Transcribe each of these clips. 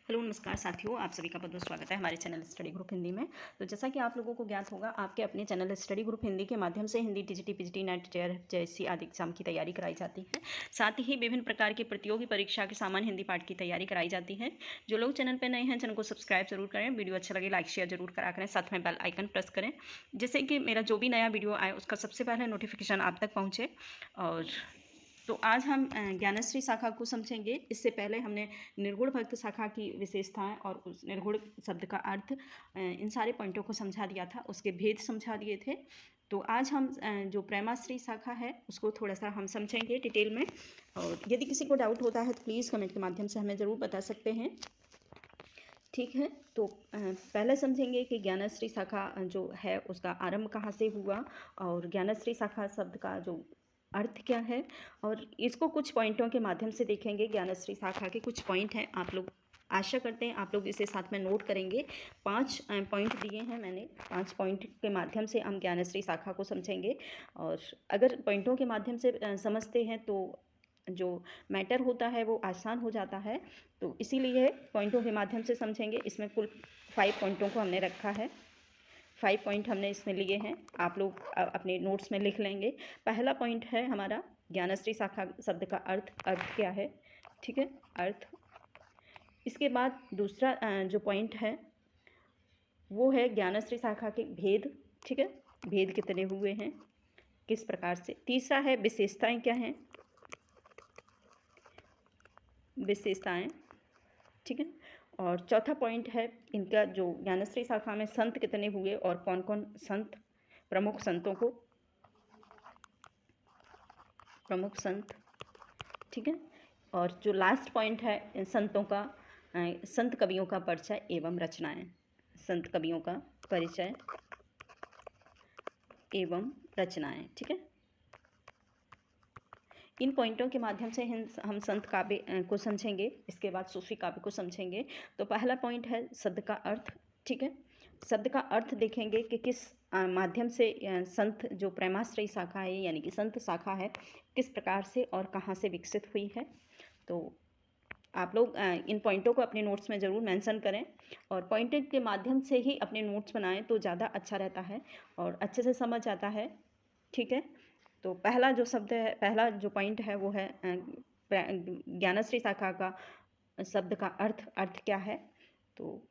Hello नमस्कार साथियों, आप सभी का बहुत बहुत स्वागत है हमारे चैनल स्टडी ग्रुप हिंदी में। तो जैसा कि आप लोगों को ज्ञात होगा, आपके अपने चैनल स्टडी ग्रुप हिंदी के माध्यम से Hindi TGT PGT NET JR जैसी आदि एग्जाम की तैयारी कराई जाती है। साथ ही विभिन्न प्रकार की प्रतियोगी परीक्षा के सामान्य हिंदी पाठ की तैयारी कराई जाती है। जो लोग चैनल पर नए हैं, चैनल को सब्सक्राइब जरूर करें, वीडियो अच्छा लगे लाइक शेयर जरूर करा करें, साथ में बेल आइकन प्रेस करें, जिससे कि मेरा जो भी नया वीडियो आए उसका सबसे पहले नोटिफिकेशन आप तक पहुँचे। और तो आज हम ज्ञानश्री शाखा को समझेंगे। इससे पहले हमने निर्गुण भक्त शाखा की विशेषताएं और उस निर्गुण शब्द का अर्थ, इन सारे पॉइंटों को समझा दिया था, उसके भेद समझा दिए थे। तो आज हम जो प्रेमाश्री शाखा है उसको थोड़ा सा हम समझेंगे डिटेल में। और यदि किसी को डाउट होता है तो प्लीज़ कमेंट के माध्यम से हमें ज़रूर बता सकते हैं। ठीक है, तो पहले समझेंगे कि ज्ञानश्री शाखा जो है उसका आरंभ कहाँ से हुआ और ज्ञानश्री शाखा शब्द का जो अर्थ क्या है, और इसको कुछ पॉइंटों के माध्यम से देखेंगे। ज्ञानश्री शाखा के कुछ पॉइंट हैं, आप लोग आशा करते हैं आप लोग इसे साथ में नोट करेंगे। 5 पॉइंट दिए हैं मैंने, 5 पॉइंट के माध्यम से हम ज्ञानश्री शाखा को समझेंगे। और अगर पॉइंटों के माध्यम से समझते हैं तो जो मैटर होता है वो आसान हो जाता है। तो इसीलिए पॉइंटों के माध्यम से समझेंगे। इसमें कुल 5 पॉइंटों को हमने रखा है, 5 पॉइंट हमने इसमें लिए हैं, आप लोग अपने नोट्स में लिख लेंगे। पहला पॉइंट है हमारा ज्ञानश्री शाखा शब्द का अर्थ क्या है। ठीक है, अर्थ। इसके बाद दूसरा जो पॉइंट है वो है ज्ञानश्री शाखा के भेद। ठीक है, भेद कितने हुए हैं, किस प्रकार से। तीसरा है विशेषताएं क्या हैं, विशेषताएं। ठीक है, और चौथा पॉइंट है इनका जो ज्ञानश्री शाखा में संत कितने हुए और कौन कौन संत, प्रमुख संतों को, प्रमुख संत। ठीक है, और जो लास्ट पॉइंट है इन संतों का, संत कवियों का परिचय एवं रचनाएं। संत कवियों का परिचय एवं रचनाएं। ठीक है, इन पॉइंटों के माध्यम से हम संत काव्य को समझेंगे। इसके बाद सूफी काव्य को समझेंगे। तो पहला पॉइंट है शब्द का अर्थ। ठीक है, शब्द का अर्थ देखेंगे कि किस माध्यम से संत जो प्रेमाश्रयी शाखा है यानी कि संत शाखा है, किस प्रकार से और कहाँ से विकसित हुई है। तो आप लोग इन पॉइंटों को अपने नोट्स में ज़रूर मेंशन करें और पॉइंटेड के माध्यम से ही अपने नोट्स बनाएं तो ज़्यादा अच्छा रहता है और अच्छे से समझ आता है। ठीक है, तो पहला जो शब्द है, पहला जो पॉइंट है वो है ज्ञानश्री शाखा का शब्द का अर्थ क्या है। तो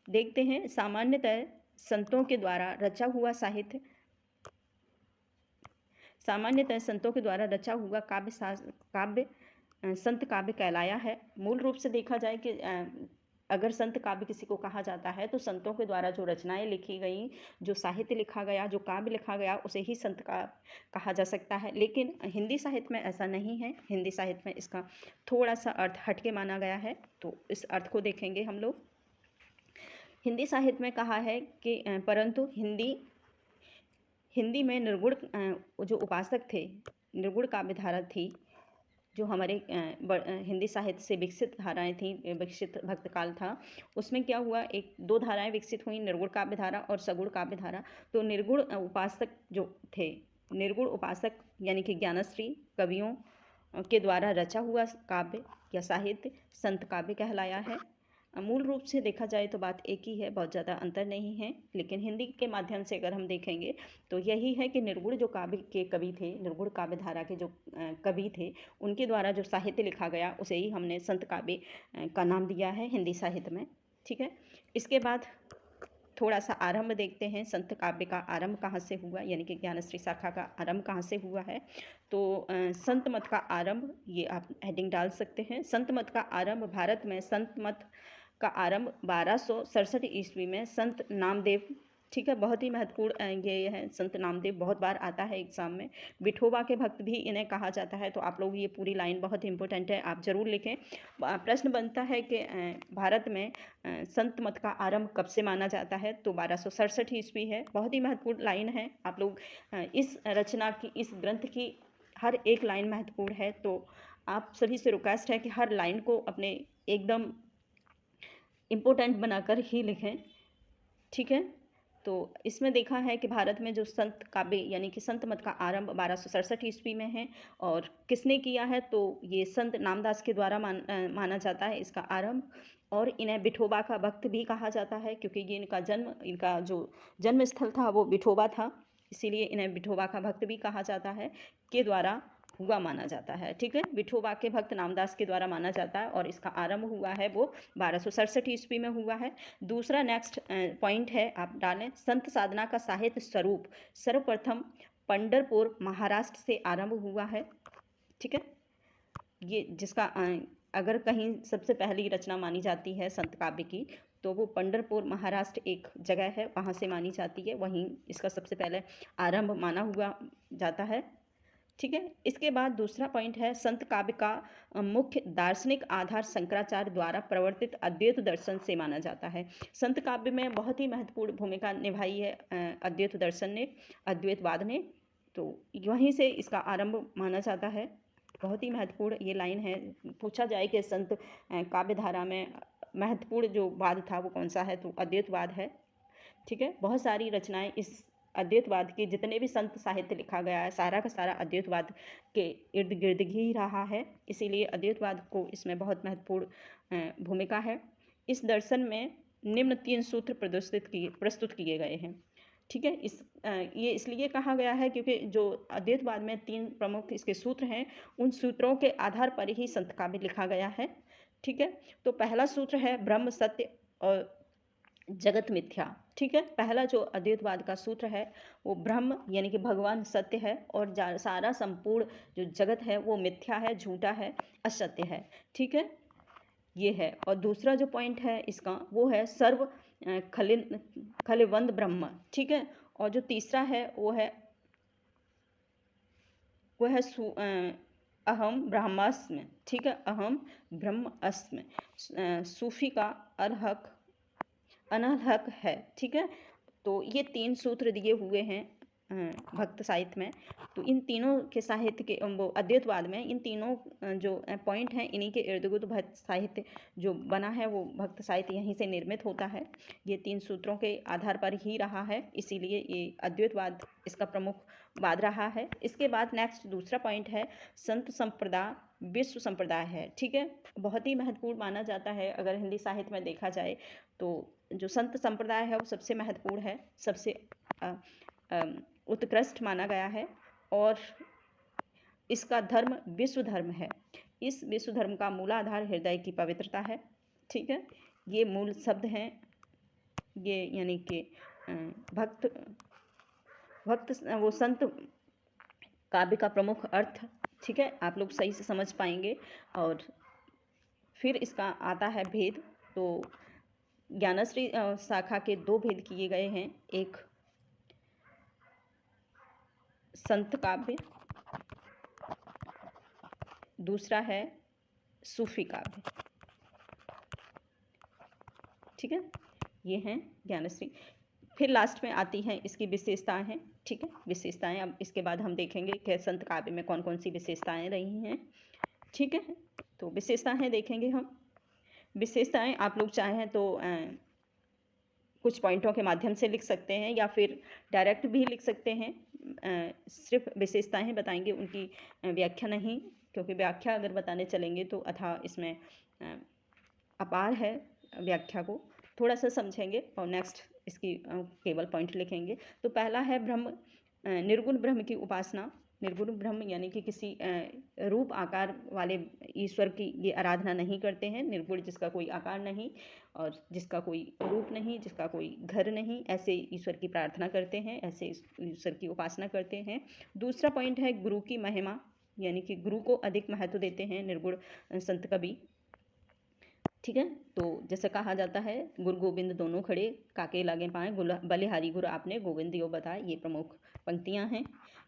देखते हैं। सामान्यतः संतों के द्वारा रचा हुआ साहित्य, सामान्यतः संतों के द्वारा रचा हुआ काव्य संत काव्य कहलाया है। मूल रूप से देखा जाए कि अगर संत काव्य किसी को कहा जाता है तो संतों के द्वारा जो रचनाएं लिखी गई, जो साहित्य लिखा गया, जो काव्य लिखा गया, उसे ही संत का कहा जा सकता है। लेकिन हिंदी साहित्य में ऐसा नहीं है। हिंदी साहित्य में इसका थोड़ा सा अर्थ हटके माना गया है। तो इस अर्थ को देखेंगे हम लोग। हिंदी साहित्य में कहा है कि परंतु हिंदी में निर्गुण जो उपासक थे, निर्गुण काव्य धारा थी जो हमारे हिंदी साहित्य से विकसित धाराएं थी, विकसित भक्तकाल था, उसमें क्या हुआ, एक दो धाराएं विकसित हुई, निर्गुण काव्य धारा और सगुण काव्य धारा। तो निर्गुण उपासक जो थे, निर्गुण उपासक यानी कि ज्ञानश्री कवियों के द्वारा रचा हुआ काव्य या साहित्य संत काव्य कहलाया है। मूल रूप से देखा जाए तो बात एक ही है, बहुत ज़्यादा अंतर नहीं है। लेकिन हिंदी के माध्यम से अगर हम देखेंगे तो यही है कि निर्गुण जो काव्य के कवि थे, निर्गुण काव्य धारा के जो कवि थे, उनके द्वारा जो साहित्य लिखा गया उसे ही हमने संत काव्य का नाम दिया है हिंदी साहित्य में। ठीक है, इसके बाद थोड़ा सा आरंभ देखते हैं। संत काव्य का आरंभ कहाँ से हुआ, यानी कि ज्ञानश्री शाखा का आरंभ कहाँ से हुआ है। तो संत मत का आरंभ, ये आप हेडिंग डाल सकते हैं। संत मत का आरंभ, भारत में संत मत का आरंभ 1267 ईस्वी में संत नामदेव। ठीक है, बहुत ही महत्वपूर्ण ये है। संत नामदेव बहुत बार आता है एग्जाम में। विठोबा के भक्त भी इन्हें कहा जाता है। तो आप लोग ये पूरी लाइन बहुत इंपॉर्टेंट है, आप जरूर लिखें। प्रश्न बनता है कि भारत में संत मत का आरंभ कब से माना जाता है, तो 1267 ईस्वी है। बहुत ही महत्वपूर्ण लाइन है। आप लोग इस रचना की, इस ग्रंथ की हर एक लाइन महत्वपूर्ण है। तो आप सभी से रिक्वेस्ट है कि हर लाइन को अपने एकदम इम्पोर्टेंट बनाकर ही लिखें। ठीक है, तो इसमें देखा है कि भारत में जो संत काव्य यानी कि संत मत का आरंभ 1267 ईस्वी में है। और किसने किया है, तो ये संत नामदास के द्वारा माना जाता है इसका आरंभ। और इन्हें विठोबा का भक्त भी कहा जाता है, क्योंकि ये इनका जो जन्म स्थल था वो विठोबा था, इसीलिए इन्हें विठोबा का भक्त भी कहा जाता है, के द्वारा हुआ माना जाता है। ठीक है, विठोबा के भक्त नामदास के द्वारा माना जाता है और इसका आरंभ हुआ है वो 1267 ईस्वी में हुआ है। दूसरा नेक्स्ट पॉइंट है, आप डालें, संत साधना का साहित्य स्वरूप सर्वप्रथम पंढरपुर महाराष्ट्र से आरंभ हुआ है। ठीक है, ये जिसका अगर कहीं सबसे पहली रचना मानी जाती है संत काव्य की, तो वो पंढरपुर महाराष्ट्र एक जगह है, वहाँ से मानी जाती है, वहीं इसका सबसे पहले आरंभ माना हुआ जाता है। ठीक है, इसके बाद दूसरा पॉइंट है, संत काव्य का मुख्य दार्शनिक आधार शंकराचार्य द्वारा प्रवर्तित अद्वैत दर्शन से माना जाता है। संत काव्य में बहुत ही महत्वपूर्ण भूमिका निभाई है अद्वैत दर्शन ने, अद्वैतवाद ने, तो वहीं से इसका आरंभ माना जाता है। बहुत ही महत्वपूर्ण ये लाइन है। पूछा जाए कि संत काव्य धारा में महत्वपूर्ण जो वाद था वो कौन सा है, तो अद्वैतवाद है। ठीक है, बहुत सारी रचनाएं इस अद्वैतवाद के, जितने भी संत साहित्य लिखा गया है सारा का सारा अद्वैतवाद के इर्द गिर्द ही रहा है, इसीलिए अद्वैतवाद को इसमें बहुत महत्वपूर्ण भूमिका है। इस दर्शन में निम्न 3 सूत्र प्रस्तुत किए गए हैं। ठीक है, ये इसलिए कहा गया है क्योंकि जो अद्वैतवाद में 3 प्रमुख इसके सूत्र हैं, उन सूत्रों के आधार पर ही संत काव्य लिखा गया है। ठीक है, तो पहला सूत्र है ब्रह्म सत्य और जगत मिथ्या। ठीक है, पहला जो अद्वैतवाद का सूत्र है वो ब्रह्म यानी कि भगवान सत्य है, और सारा संपूर्ण जो जगत है वो मिथ्या है, झूठा है, असत्य है। ठीक है, ये है। और दूसरा जो पॉइंट है इसका वो है सर्व खलिवंद ब्रह्म। ठीक है, और जो तीसरा है वो है अहम ब्रह्मास्मि। ठीक है, अहम ब्रह्मास्मि। सूफी का अनहक है। ठीक है, तो ये 3 सूत्र दिए हुए हैं भक्त साहित्य में। तो इन तीनों के साहित्य के वो अद्वैतवाद में इन तीनों जो पॉइंट हैं, इन्हीं के इर्द गिर्द भक्त साहित्य जो बना है वो भक्त साहित्य यहीं से निर्मित होता है। ये 3 सूत्रों के आधार पर ही रहा है, इसीलिए ये अद्वैतवाद इसका प्रमुख वाद रहा है। इसके बाद नेक्स्ट दूसरा पॉइंट है, संत संप्रदाय विश्व संप्रदाय है। ठीक है, बहुत ही महत्वपूर्ण माना जाता है। अगर हिंदी साहित्य में देखा जाए तो जो संत संप्रदाय है वो सबसे महत्वपूर्ण है, सबसे उत्कृष्ट माना गया है, और इसका धर्म विश्व धर्म है। इस विश्व धर्म का मूलाधार हृदय की पवित्रता है। ठीक है, ये मूल शब्द हैं, ये यानी कि भक्त वो संत काव्य का प्रमुख अर्थ। ठीक है, आप लोग सही से समझ पाएंगे। और फिर इसका आता है भेद। तो ज्ञानश्री शाखा के 2 भेद किए गए हैं, एक संत काव्य, दूसरा है सूफी काव्य। ठीक है, ये हैं ज्ञानश्री। फिर लास्ट में आती हैं इसकी विशेषताएं हैं। ठीक है, विशेषताएं अब इसके बाद हम देखेंगे कि संत काव्य में कौन कौन सी विशेषताएं रही हैं। ठीक है, तो विशेषताएं देखेंगे हम। विशेषताएं आप लोग चाहें तो कुछ पॉइंटों के माध्यम से लिख सकते हैं या फिर डायरेक्ट भी लिख सकते हैं। सिर्फ विशेषताएं बताएंगे, उनकी व्याख्या नहीं, क्योंकि व्याख्या अगर बताने चलेंगे तो अथाह इसमें अपार है। व्याख्या को थोड़ा सा समझेंगे और नेक्स्ट इसकी केवल पॉइंट लिखेंगे। तो पहला है ब्रह्म, निर्गुण ब्रह्म की उपासना। निर्गुण ब्रह्म यानी कि किसी रूप आकार वाले ईश्वर की ये आराधना नहीं करते हैं। निर्गुण जिसका कोई आकार नहीं और जिसका कोई रूप नहीं, जिसका कोई घर नहीं, ऐसे ईश्वर की प्रार्थना करते हैं, ऐसे ईश्वर की उपासना करते हैं। दूसरा पॉइंट है गुरु की महिमा, यानी कि गुरु को अधिक महत्व देते हैं निर्गुण संत कवि। ठीक है, तो जैसे कहा जाता है, गुरु गोविंद दोनों खड़े, काके लागे पाएँ, बलिहारी गुरु आपने गोविंद यो बताए। ये प्रमुख पंक्तियां हैं।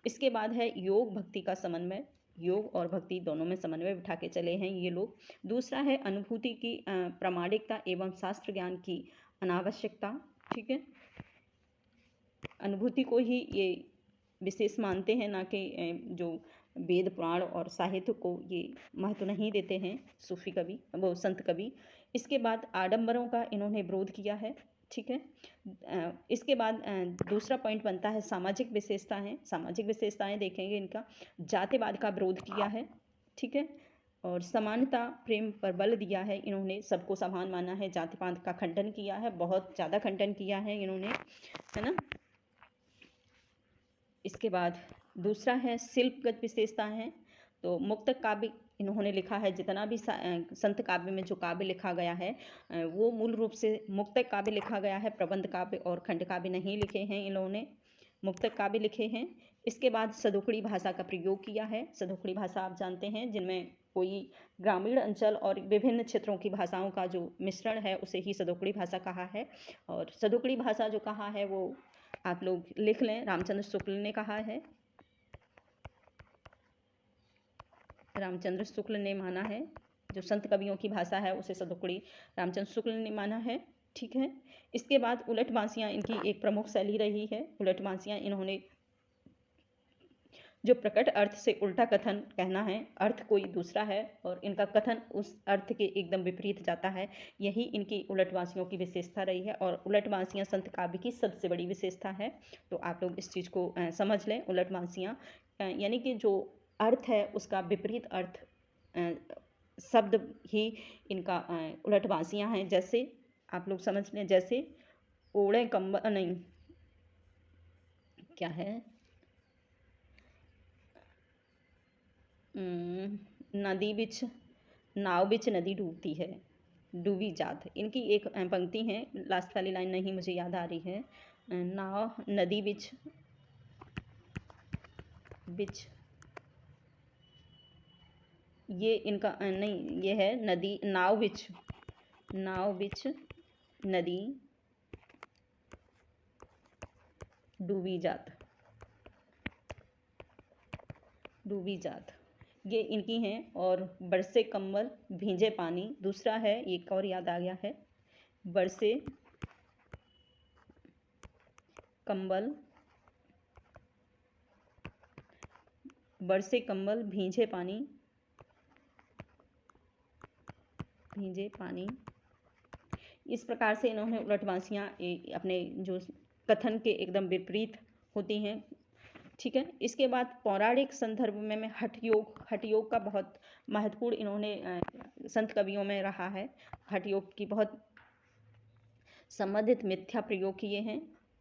इसके बाद है योग भक्ति का समन्वय। योग और भक्ति दोनों में समन्वय बिठा के चले हैं ये लोग। दूसरा है अनुभूति की प्रामाणिकता एवं शास्त्र ज्ञान की अनावश्यकता। ठीक है, अनुभूति को ही ये विशेष मानते हैं, ना कि जो वेद पुराण और साहित्य को ये महत्व नहीं देते हैं सूफी कवि, वो संत कवि। इसके बाद आडंबरों का इन्होंने विरोध किया है। ठीक है। इसके बाद दूसरा पॉइंट बनता है सामाजिक विशेषताएं। सामाजिक विशेषताएं देखेंगे इनका जातिवाद का विरोध किया है, ठीक है, और समानता प्रेम पर बल दिया है। इन्होंने सबको समान माना है, जातिवाद का खंडन किया है, बहुत ज़्यादा खंडन किया है इन्होंने, है ना। इसके बाद दूसरा है शिल्पगत विशेषताएं हैं। तो मुक्तक काव्य इन्होंने लिखा है, जितना भी संत काव्य में जो काव्य लिखा गया है वो मूल रूप से मुक्तक काव्य लिखा गया है, प्रबंध काव्य और खंड काव्य नहीं लिखे हैं इन्होंने, मुक्तक काव्य लिखे हैं। इसके बाद सदोकड़ी भाषा का प्रयोग किया है। सदोकड़ी भाषा आप जानते हैं, जिनमें कोई ग्रामीण अंचल और विभिन्न क्षेत्रों की भाषाओं का जो मिश्रण है उसे ही सदोकड़ी भाषा कहा है। और सदोकड़ी भाषा जो कहा है वो आप लोग लिख लें, रामचंद्र शुक्ल ने कहा है, रामचंद्र शुक्ल ने माना है। जो संत कवियों की भाषा है उसे सदोकड़ी रामचंद्र शुक्ल ने माना है, ठीक है। इसके बाद उलट बांसियाँ इनकी एक प्रमुख शैली रही है। उलट बांसियाँ इन्होंने जो प्रकट अर्थ से उल्टा कथन कहना है, अर्थ कोई दूसरा है और इनका कथन उस अर्थ के एकदम विपरीत जाता है, यही इनकी उलटवासियों की विशेषता रही है। और उलटवासियाँ संत काव्य की सबसे बड़ी विशेषता है। तो आप लोग इस चीज़ को समझ लें। उलटवासियाँ यानी कि जो अर्थ है उसका विपरीत अर्थ शब्द ही इनका उलटवासियाँ हैं। जैसे आप लोग समझ लें, जैसे ओढ़े कंबल, नहीं क्या है, नदी बिच नाव बिच नदी डूबती है, डूबी जात। इनकी एक पंक्ति है, लास्ट वाली लाइन नहीं मुझे याद आ रही है। नाव नदी बिच बिच ये इनका नहीं, ये है नदी नाव बिच नदी डूबी जात, डूबी जात, ये इनकी हैं। और बरसे कंबल भींजे पानी, दूसरा है, एक और याद आ गया है, बरसे कंबल भींजे पानी। इस प्रकार से इन्होंने उलटवासियाँ अपने जो कथन के एकदम विपरीत होती हैं, ठीक है। इसके बाद पौराणिक संदर्भ में हठ योग का बहुत महत्वपूर्ण इन्होंने संत कवियों में रहा है। हठ योग की बहुत संबंधित मिथ्या प्रयोग किए हैं।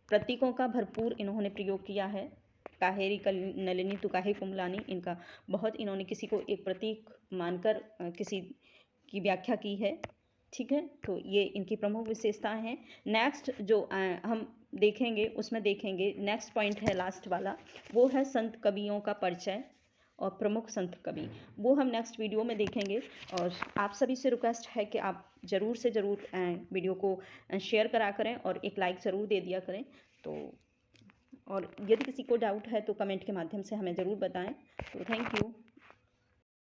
प्रतीकों का भरपूर इन्होंने प्रयोग किया है। काहेरी नलिनी तु काहे कुमलानी, इनका बहुत इन्होंने किसी को एक प्रतीक मानकर किसी की व्याख्या की है, ठीक है। तो ये इनकी प्रमुख विशेषताएं हैं। नेक्स्ट जो हम देखेंगे उसमें देखेंगे, नेक्स्ट पॉइंट है लास्ट वाला, वो है संत कवियों का परिचय और प्रमुख संत कवि, वो हम नेक्स्ट वीडियो में देखेंगे। और आप सभी से रिक्वेस्ट है कि आप ज़रूर से ज़रूर वीडियो को शेयर करा करें और एक लाइक ज़रूर दे दिया करें। तो और यदि किसी को डाउट है तो कमेंट के माध्यम से हमें ज़रूर बताएं। तो थैंक यू।